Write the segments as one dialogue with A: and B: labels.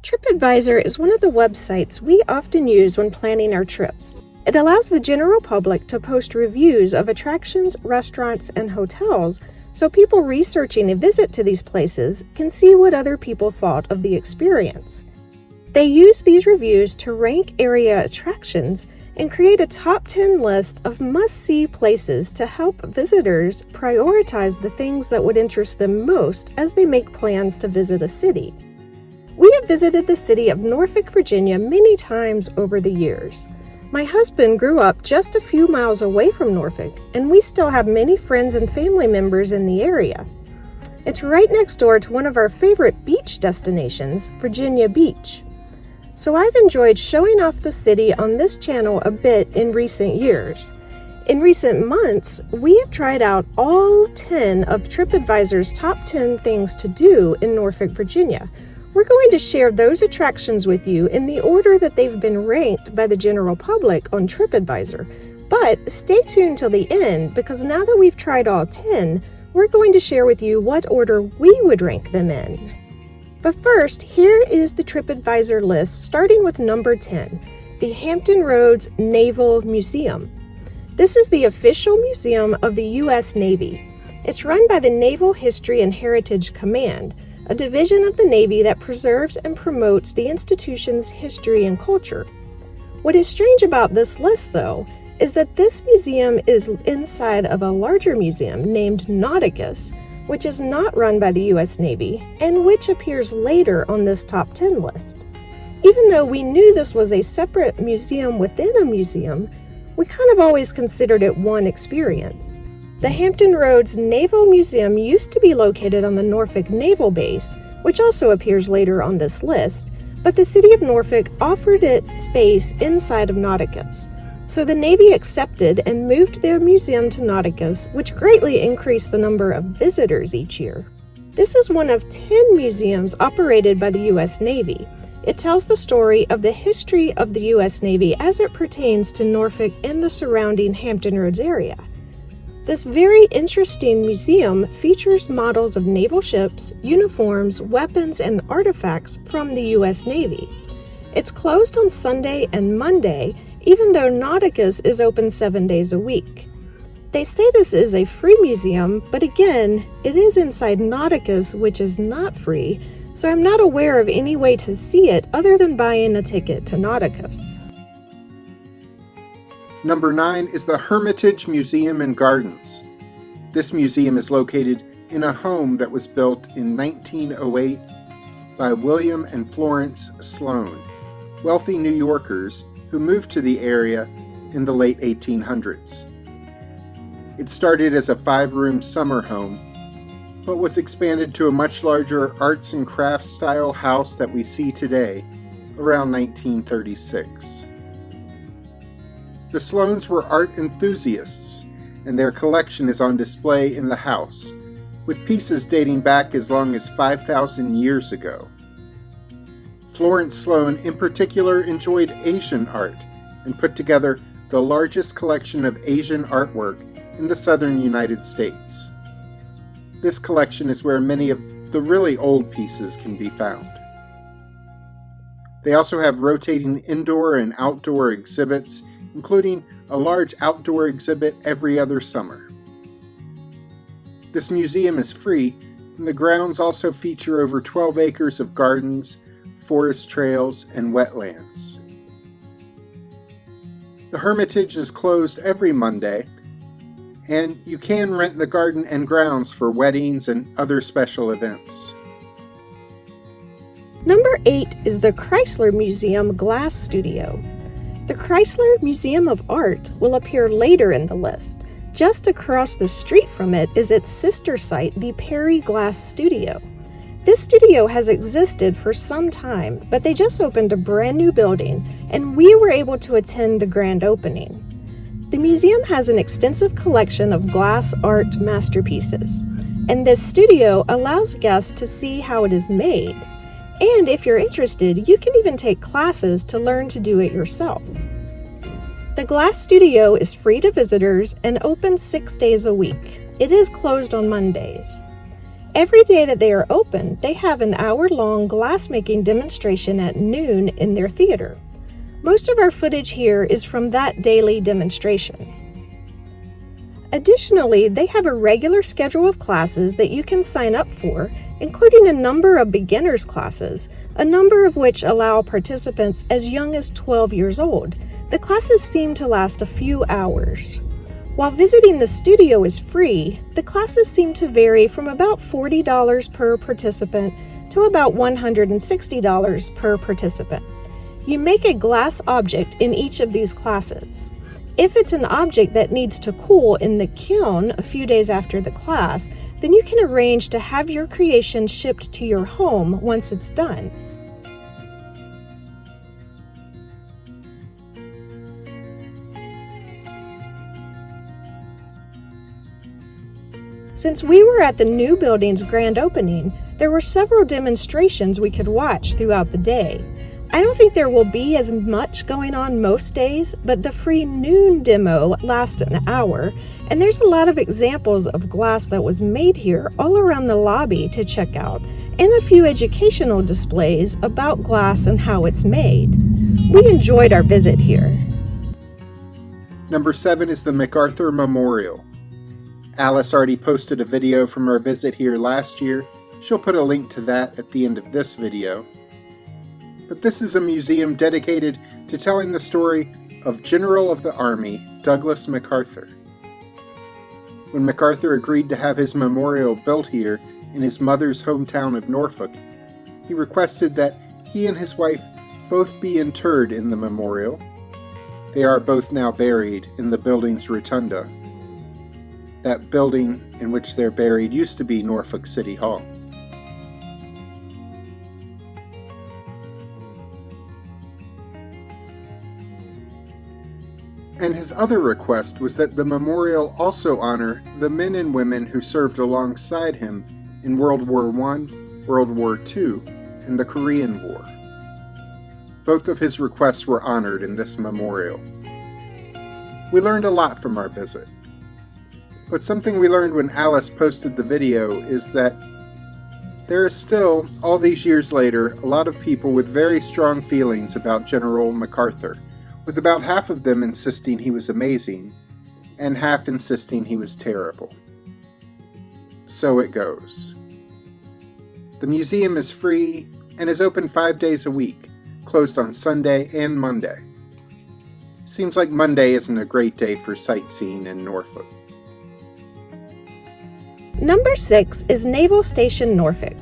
A: TripAdvisor is one of the websites we often use when planning our trips. It allows the general public to post reviews of attractions, restaurants, and hotels, so people researching a visit to these places can see what other people thought of the experience. They use these reviews to rank area attractions and create a top 10 list of must-see places to help visitors prioritize the things that would interest them most as they make plans to visit a city. We have visited the city of Norfolk, Virginia many times over the years. My husband grew up just a few miles away from Norfolk, and we still have many friends and family members in the area. It's right next door to one of our favorite beach destinations, Virginia Beach. So I've enjoyed showing off the city on this channel a bit in recent years. In recent months, we have tried out all 10 of TripAdvisor's top 10 things to do in Norfolk, Virginia. We're going to share those attractions with you in the order that they've been ranked by the general public on TripAdvisor. But stay tuned till the end, because now that we've tried all 10, we're going to share with you what order we would rank them in. But first, here is the TripAdvisor list, starting with number 10, the Hampton Roads Naval Museum. This is the official museum of the U.S. Navy. It's run by the Naval History and Heritage Command, a division of the Navy that preserves and promotes the institution's history and culture. What is strange about this list, though, is that this museum is inside of a larger museum named Nauticus, which is not run by the U.S. Navy, and which appears later on this top 10 list. Even though we knew this was a separate museum within a museum, we kind of always considered it one experience. The Hampton Roads Naval Museum used to be located on the Norfolk Naval Base, which also appears later on this list, but the city of Norfolk offered it space inside of Nauticus. So the Navy accepted and moved their museum to Nauticus, which greatly increased the number of visitors each year. This is one of 10 museums operated by the U.S. Navy. It tells the story of the history of the U.S. Navy as it pertains to Norfolk and the surrounding Hampton Roads area. This very interesting museum features models of naval ships, uniforms, weapons, and artifacts from the U.S. Navy. It's closed on Sunday and Monday, even though Nauticus is open 7 days a week. They say this is a free museum, but again, it is inside Nauticus, which is not free, so I'm not aware of any way to see it other than buying a ticket to Nauticus.
B: Number 9 is the Hermitage Museum and Gardens. This museum is located in a home that was built in 1908 by William and Florence Sloan, wealthy New Yorkers who moved to the area in the late 1800s. It started as a 5-room summer home, but was expanded to a much larger arts and crafts style house that we see today around 1936. The Sloans were art enthusiasts, and their collection is on display in the house, with pieces dating back as long as 5,000 years ago. Florence Sloan in particular enjoyed Asian art and put together the largest collection of Asian artwork in the southern United States. This collection is where many of the really old pieces can be found. They also have rotating indoor and outdoor exhibits, including a large outdoor exhibit every other summer. This museum is free, and the grounds also feature over 12 acres of gardens, forest trails, and wetlands. The Hermitage is closed every Monday, and you can rent the garden and grounds for weddings and other special events.
A: Number 8 is the Chrysler Museum Glass Studio. The Chrysler Museum of Art will appear later in the list. Just across the street from it is its sister site, the Perry Glass Studio. This studio has existed for some time, but they just opened a brand new building, and we were able to attend the grand opening. The museum has an extensive collection of glass art masterpieces, and this studio allows guests to see how it is made. And if you're interested, you can even take classes to learn to do it yourself. The Glass Studio is free to visitors and open 6 days a week. It is closed on Mondays. Every day that they are open, they have an hour-long glass-making demonstration at noon in their theater. Most of our footage here is from that daily demonstration. Additionally, they have a regular schedule of classes that you can sign up for, including a number of beginners classes, a number of which allow participants as young as 12 years old. The classes seem to last a few hours. While visiting the studio is free, the classes seem to vary from about $40 per participant to about $160 per participant. You make a glass object in each of these classes. If it's an object that needs to cool in the kiln a few days after the class, then you can arrange to have your creation shipped to your home once it's done. Since we were at the new building's grand opening, there were several demonstrations we could watch throughout the day. I don't think there will be as much going on most days, but the free noon demo lasts an hour, and there's a lot of examples of glass that was made here all around the lobby to check out, and a few educational displays about glass and how it's made. We enjoyed our visit here.
B: Number 7 is the MacArthur Memorial. Alice already posted a video from our visit here last year. She'll put a link to that at the end of this video. But this is a museum dedicated to telling the story of General of the Army Douglas MacArthur. When MacArthur agreed to have his memorial built here in his mother's hometown of Norfolk, he requested that he and his wife both be interred in the memorial. They are both now buried in the building's rotunda. That building in which they're buried used to be Norfolk City Hall. And his other request was that the memorial also honor the men and women who served alongside him in World War I, World War II, and the Korean War. Both of his requests were honored in this memorial. We learned a lot from our visit. But something we learned when Alice posted the video is that there is still, all these years later, a lot of people with very strong feelings about General MacArthur, with about half of them insisting he was amazing, and half insisting he was terrible. So it goes. The museum is free and is open 5 days a week, closed on Sunday and Monday. Seems like Monday isn't a great day for sightseeing in Norfolk.
A: Number 6 is Naval Station Norfolk.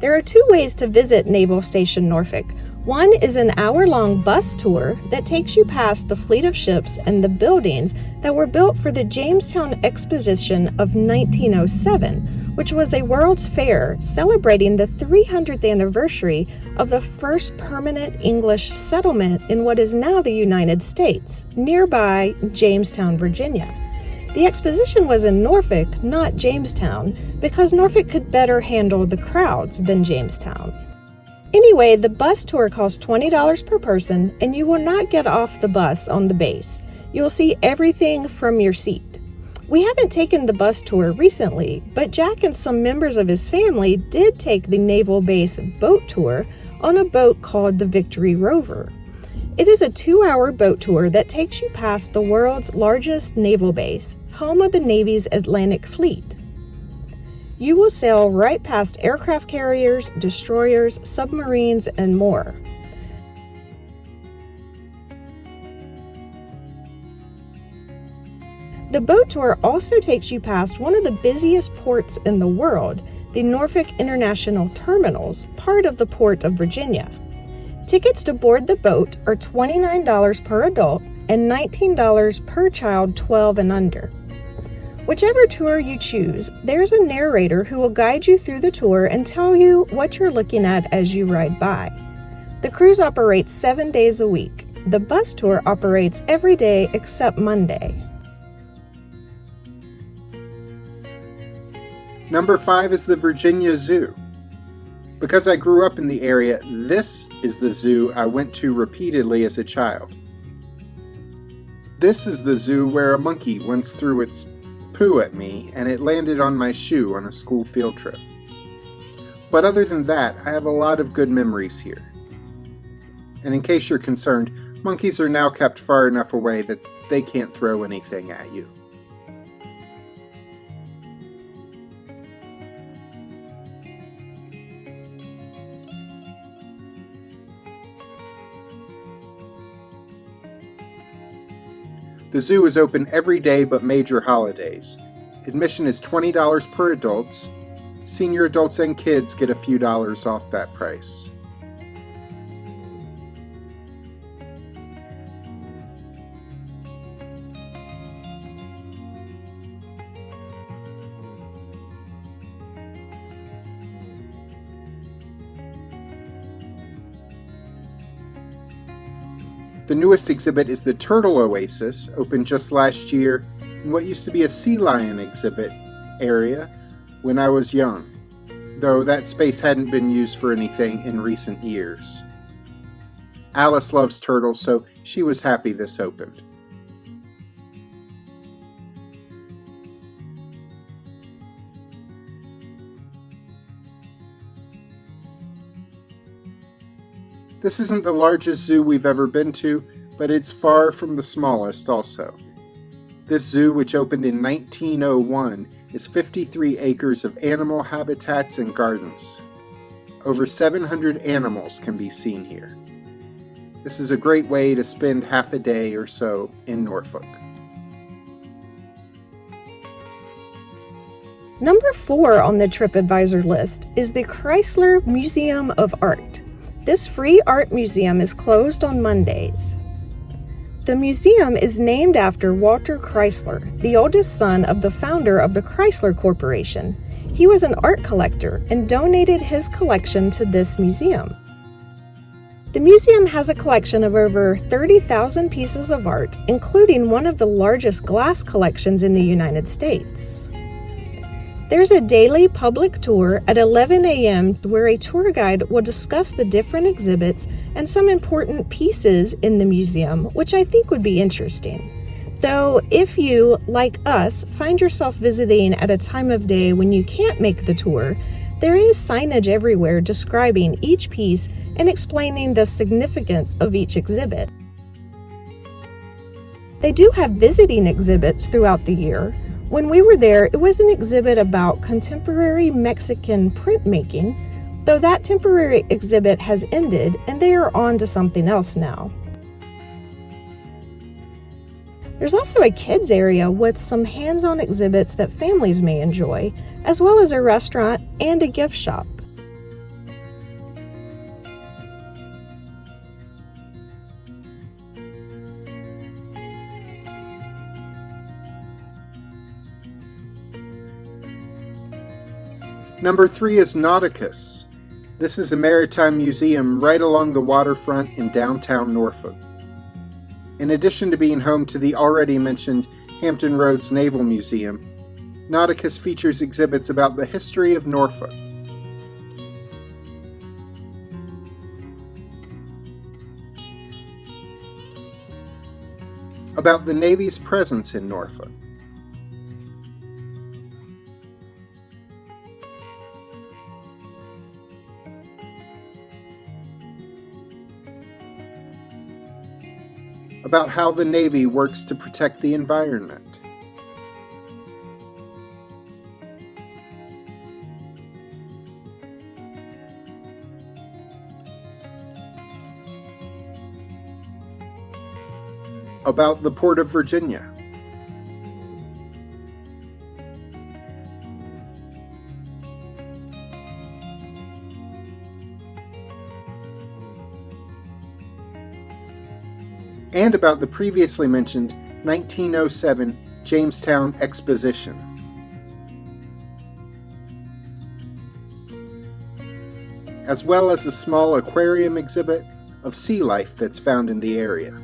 A: There are 2 ways to visit Naval Station Norfolk. One is an hour-long bus tour that takes you past the fleet of ships and the buildings that were built for the Jamestown Exposition of 1907, which was a World's Fair celebrating the 300th anniversary of the first permanent English settlement in what is now the United States, nearby Jamestown, Virginia. The exposition was in Norfolk, not Jamestown, because Norfolk could better handle the crowds than Jamestown. Anyway, the bus tour costs $20 per person, and you will not get off the bus on the base. You will see everything from your seat. We haven't taken the bus tour recently, but Jack and some members of his family did take the Naval Base boat tour on a boat called the Victory Rover. It is a 2-hour boat tour that takes you past the world's largest naval base, home of the Navy's Atlantic Fleet. You will sail right past aircraft carriers, destroyers, submarines, and more. The boat tour also takes you past one of the busiest ports in the world, the Norfolk International Terminals, part of the Port of Virginia. Tickets to board the boat are $29 per adult and $19 per child 12 and under. Whichever tour you choose, there's a narrator who will guide you through the tour and tell you what you're looking at as you ride by. The cruise operates 7 days a week. The bus tour operates every day except Monday.
B: Number 5 is the Virginia Zoo. Because I grew up in the area, this is the zoo I went to repeatedly as a child. This is the zoo where a monkey once threw its poo at me and it landed on my shoe on a school field trip. But other than that, I have a lot of good memories here. And in case you're concerned, monkeys are now kept far enough away that they can't throw anything at you. The zoo is open every day but major holidays. Admission is $20 per adults. Senior adults and kids get a few dollars off that price. The newest exhibit is the Turtle Oasis, opened just last year in what used to be a sea lion exhibit area when I was young, though that space hadn't been used for anything in recent years. Alice loves turtles, so she was happy this opened. This isn't the largest zoo we've ever been to, but it's far from the smallest also. This zoo, which opened in 1901, is 53 acres of animal habitats and gardens. Over 700 animals can be seen here. This is a great way to spend half a day or so in Norfolk.
A: Number 4 on the TripAdvisor list is the Chrysler Museum of Art. This free art museum is closed on Mondays. The museum is named after Walter Chrysler, the oldest son of the founder of the Chrysler Corporation. He was an art collector and donated his collection to this museum. The museum has a collection of over 30,000 pieces of art, including one of the largest glass collections in the United States. There's a daily public tour at 11 a.m. where a tour guide will discuss the different exhibits and some important pieces in the museum, which I think would be interesting. Though, if you, like us, find yourself visiting at a time of day when you can't make the tour, there is signage everywhere describing each piece and explaining the significance of each exhibit. They do have visiting exhibits throughout the year. When we were there, it was an exhibit about contemporary Mexican printmaking, though that temporary exhibit has ended and they are on to something else now. There's also a kids area with some hands-on exhibits that families may enjoy, as well as a restaurant and a gift shop.
B: Number 3 is Nauticus. This is a maritime museum right along the waterfront in downtown Norfolk. In addition to being home to the already mentioned Hampton Roads Naval Museum, Nauticus features exhibits about the history of Norfolk. About the Navy's presence in Norfolk. About how the Navy works to protect the environment. About the Port of Virginia. And about the previously mentioned 1907 Jamestown Exposition. As well as a small aquarium exhibit of sea life that's found in the area.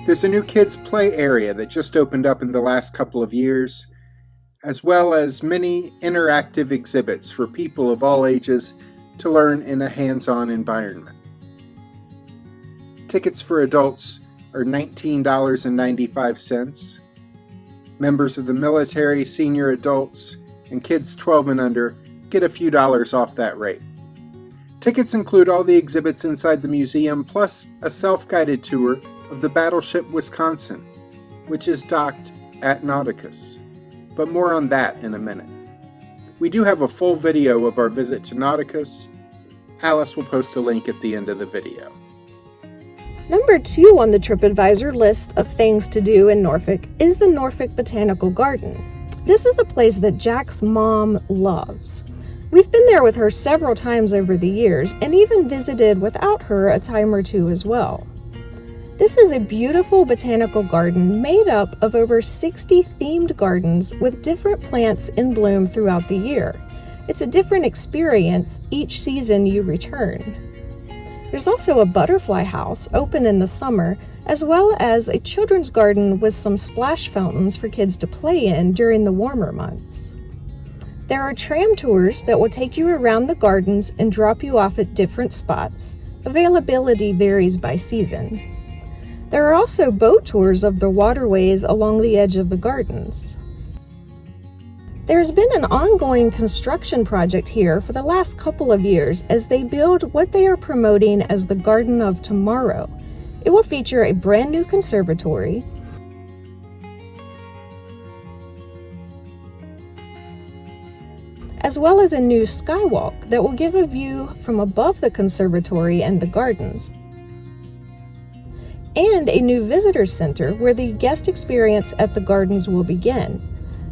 B: There's a new kids' play area that just opened up in the last couple of years, as well as many interactive exhibits for people of all ages to learn in a hands-on environment. Tickets for adults are $19.95. Members of the military, senior adults, and kids 12 and under get a few dollars off that rate. Tickets include all the exhibits inside the museum, plus a self-guided tour of the Battleship Wisconsin, which is docked at Nauticus. But more on that in a minute. We do have a full video of our visit to Nauticus. Alice will post a link at the end of the video.
A: Number 2 on the TripAdvisor list of things to do in Norfolk is the Norfolk Botanical Garden. This is a place that Jack's mom loves. We've been there with her several times over the years and even visited without her a time or two as well. This is a beautiful botanical garden made up of over 60 themed gardens with different plants in bloom throughout the year. It's a different experience each season you return. There's also a butterfly house open in the summer, as well as a children's garden with some splash fountains for kids to play in during the warmer months. There are tram tours that will take you around the gardens and drop you off at different spots. Availability varies by season. There are also boat tours of the waterways along the edge of the gardens. There's been an ongoing construction project here for the last couple of years as they build what they are promoting as the Garden of Tomorrow. It will feature a brand new conservatory, as well as a new skywalk that will give a view from above the conservatory and the gardens, and a new visitor center where the guest experience at the gardens will begin.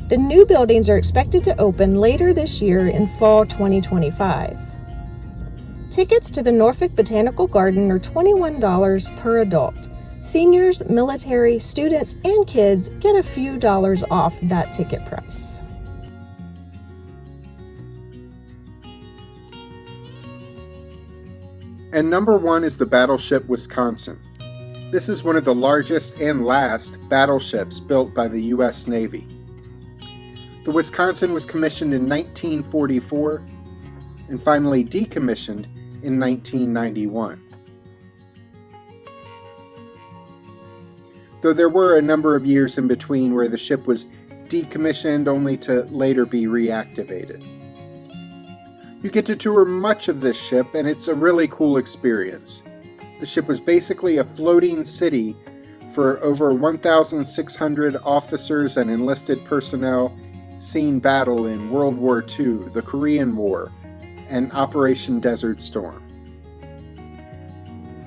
A: The new buildings are expected to open later this year in fall 2025. Tickets to the Norfolk Botanical Garden are $21 per adult. Seniors, military, students, and kids get a few dollars off that ticket price.
B: And number 1 is the Battleship Wisconsin. This is one of the largest and last battleships built by the U.S. Navy. The Wisconsin was commissioned in 1944 and finally decommissioned in 1991. Though there were a number of years in between where the ship was decommissioned only to later be reactivated. You get to tour much of this ship, and it's a really cool experience. The ship was basically a floating city for over 1,600 officers and enlisted personnel seeing battle in World War II, the Korean War, and Operation Desert Storm.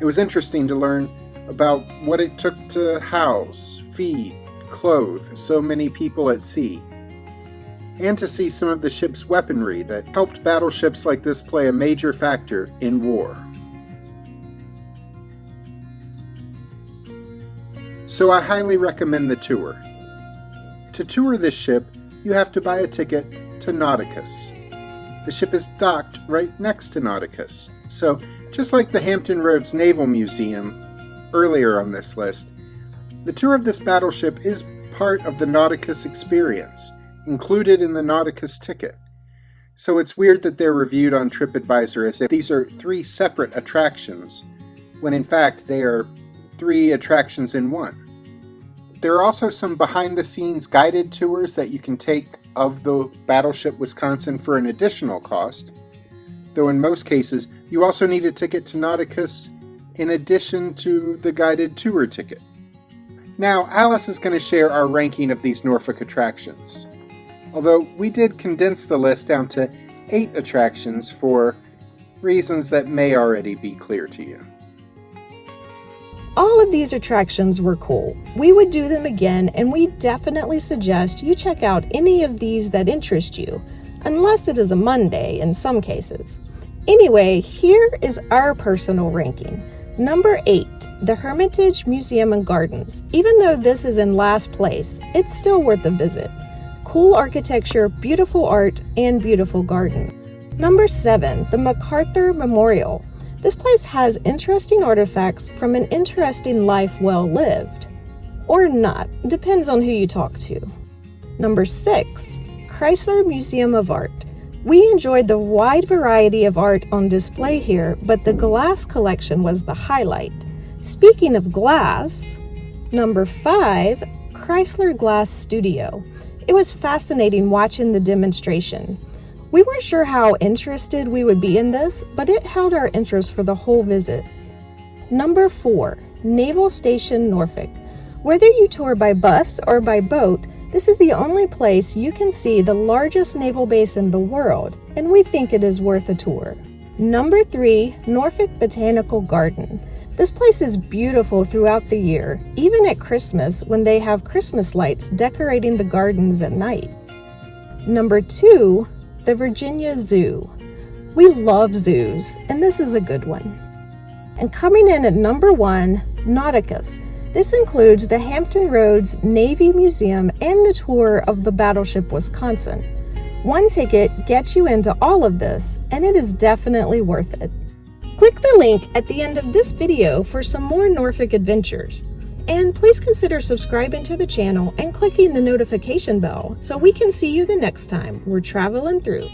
B: It was interesting to learn about what it took to house, feed, clothe so many people at sea, and to see some of the ship's weaponry that helped battleships like this play a major factor in war. So I highly recommend the tour. To tour this ship, you have to buy a ticket to Nauticus. The ship is docked right next to Nauticus, so just like the Hampton Roads Naval Museum earlier on this list, the tour of this battleship is part of the Nauticus experience, included in the Nauticus ticket. So it's weird that they're reviewed on TripAdvisor as if these are 3 separate attractions, when in fact they are 3 attractions in one. There are also some behind-the-scenes guided tours that you can take of the Battleship Wisconsin for an additional cost, though in most cases you also need a ticket to Nauticus in addition to the guided tour ticket. Now, Alice is going to share our ranking of these Norfolk attractions, although we did condense the list down to 8 attractions for reasons that may already be clear to you.
A: All of these attractions were cool. We would do them again, and we definitely suggest you check out any of these that interest you, unless it is a Monday in some cases. Anyway, here is our personal ranking. Number 8, the Hermitage Museum and Gardens. Even though this is in last place, it's still worth a visit. Cool architecture, beautiful art, and beautiful garden. Number 7, the MacArthur Memorial. This place has interesting artifacts from an interesting life well lived. Or not, depends on who you talk to. Number 6, Chrysler Museum of Art. We enjoyed the wide variety of art on display here, but the glass collection was the highlight. Speaking of glass, number 5, Chrysler Glass Studio. It was fascinating watching the demonstration. We weren't sure how interested we would be in this, but it held our interest for the whole visit. Number 4, Naval Station Norfolk. Whether you tour by bus or by boat, this is the only place you can see the largest naval base in the world, and we think it is worth a tour. Number 3, Norfolk Botanical Garden. This place is beautiful throughout the year, even at Christmas when they have Christmas lights decorating the gardens at night. Number 2, the Virginia Zoo. We love zoos, and this is a good one. And coming in at number 1, Nauticus. This includes the Hampton Roads Navy Museum and the tour of the Battleship Wisconsin. One ticket gets you into all of this, and it is definitely worth it. Click the link at the end of this video for some more Norfolk adventures. And please consider subscribing to the channel and clicking the notification bell so we can see you the next time we're traveling through.